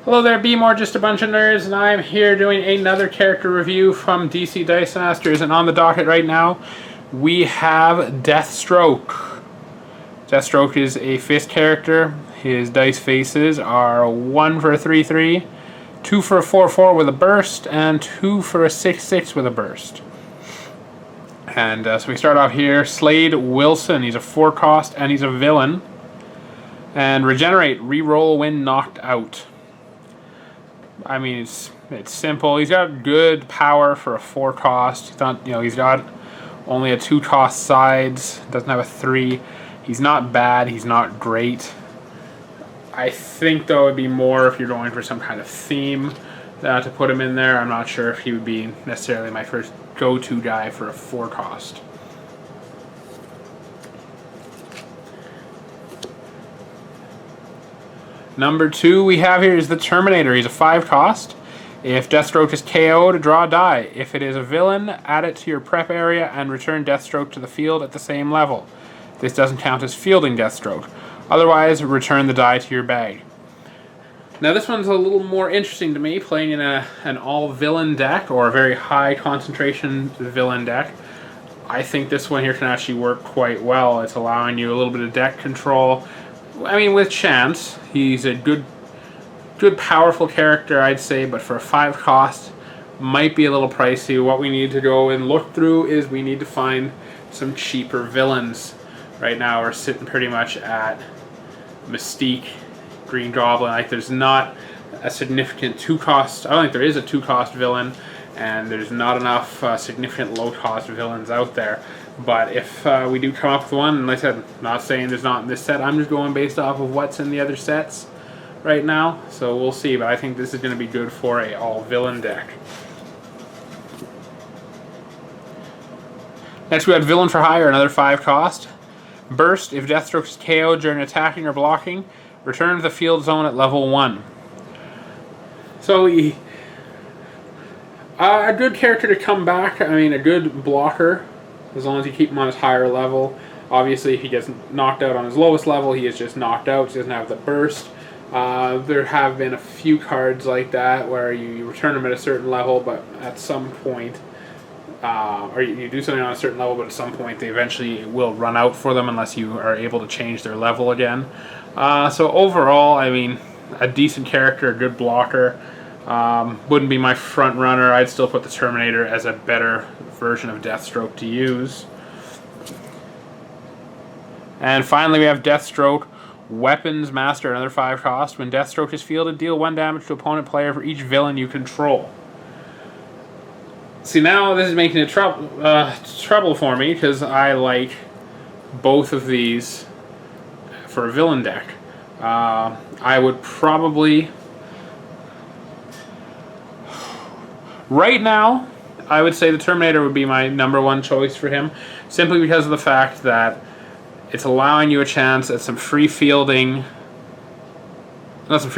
Hello there, Be More Just a Bunch of Nerds, and I'm here doing another character review from DC Dice Masters, and on the docket right now, we have Deathstroke. Deathstroke is a fist character. His dice faces are 1 for a 3/3, 2 for a 4/4 with a burst, and 2 for a 6/6 with a burst. And so we start off here, Slade Wilson. He's a 4-cost, and he's a villain. And Regenerate, reroll when knocked out. I mean, it's simple. He's got good power for a 4-cost. He's not, he's got only a 2-cost sides. Doesn't have a 3. He's not bad. He's not great. I think though it'd be more if you're going for some kind of theme to put him in there. I'm not sure if he would be necessarily my first go-to guy for a 4-cost. Number 2 we have here is the Terminator. He's a 5-cost. If Deathstroke is KO'd, draw a die. If it is a villain, add it to your prep area and return Deathstroke to the field at the same level. This doesn't count as fielding Deathstroke. Otherwise, return the die to your bag. Now this one's a little more interesting to me, playing in an all-villain deck, or a very high concentration villain deck. I think this one here can actually work quite well. It's allowing you a little bit of deck control. I mean, with chance. He's a good powerful character, I'd say, but for a 5-cost, might be a little pricey. What we need to go and look through is we need to find some cheaper villains. Right now we're sitting pretty much at Mystique, Green Goblin. Like, there's not a significant 2-cost. I don't think there is a 2-cost villain, and there's not enough significant low-cost villains out there. But if we do come up with one, and like I said, I'm not saying there's not in this set, I'm just going based off of what's in the other sets right now. So we'll see, but I think this is going to be good for a all-villain deck. Next we have Villain for Hire, another 5-cost. Burst, if Deathstroke is KO'd during attacking or blocking, return to the field zone at level 1. So a good character to come back. I mean, a good blocker, as long as you keep him on his higher level. Obviously, if he gets knocked out on his lowest level, he is just knocked out. He doesn't have the burst. There have been a few cards like that where you return them at a certain level, but at some point, or you do something on a certain level, but at some point they eventually will run out for them unless you are able to change their level again. So overall, I mean, a decent character, a good blocker. Wouldn't be my front runner. I'd still put the Terminator as a better version of Deathstroke to use. And finally we have Deathstroke, Weapons Master, another 5-cost. When Deathstroke is fielded, deal 1 damage to opponent player for each villain you control. See, now this is making it trouble for me, because I like both of these for a villain deck. I would probably... Right now, I would say the Terminator would be my -- choice for him, simply because of the fact that it's allowing you a chance at some free fielding, some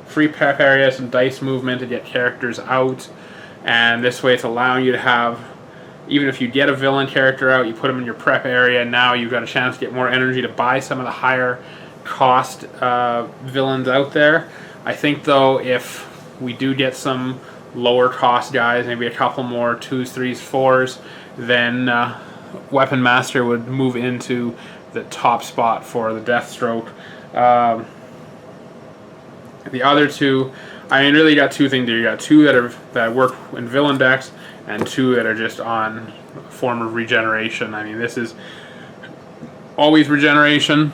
free prep area, some dice movement to get characters out, and this way it's allowing you to have, even if you get a villain character out, you put him in your prep area, now you've got a chance to get more energy to buy some of the higher cost villains out there. I think though, if we do get some lower cost guys, maybe a couple more 2s, 3s, 4s, then Weapon Master would move into the top spot for the Deathstroke. The other two, I mean, really you got 2 things there. You got 2 that work in villain decks, and 2 that are just on a form of regeneration. I mean, this is always regeneration,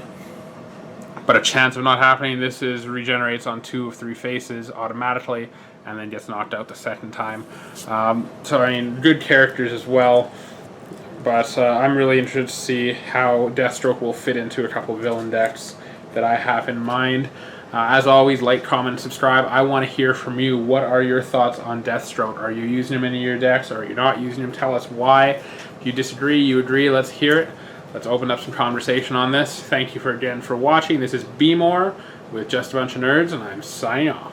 but a chance of not happening. This is regenerates on 2 of 3 faces automatically, and then gets knocked out the second time. So I mean, good characters as well. But I'm really interested to see how Deathstroke will fit into a couple of villain decks that I have in mind. As always, like, comment, subscribe. I want to hear from you. What are your thoughts on Deathstroke? Are you using him in your decks, or are you not using him? Tell us why. If you disagree, you agree, let's hear it. Let's open up some conversation on this. Thank you again for watching. This is Be More with Just a Bunch of Nerds, and I'm signing off.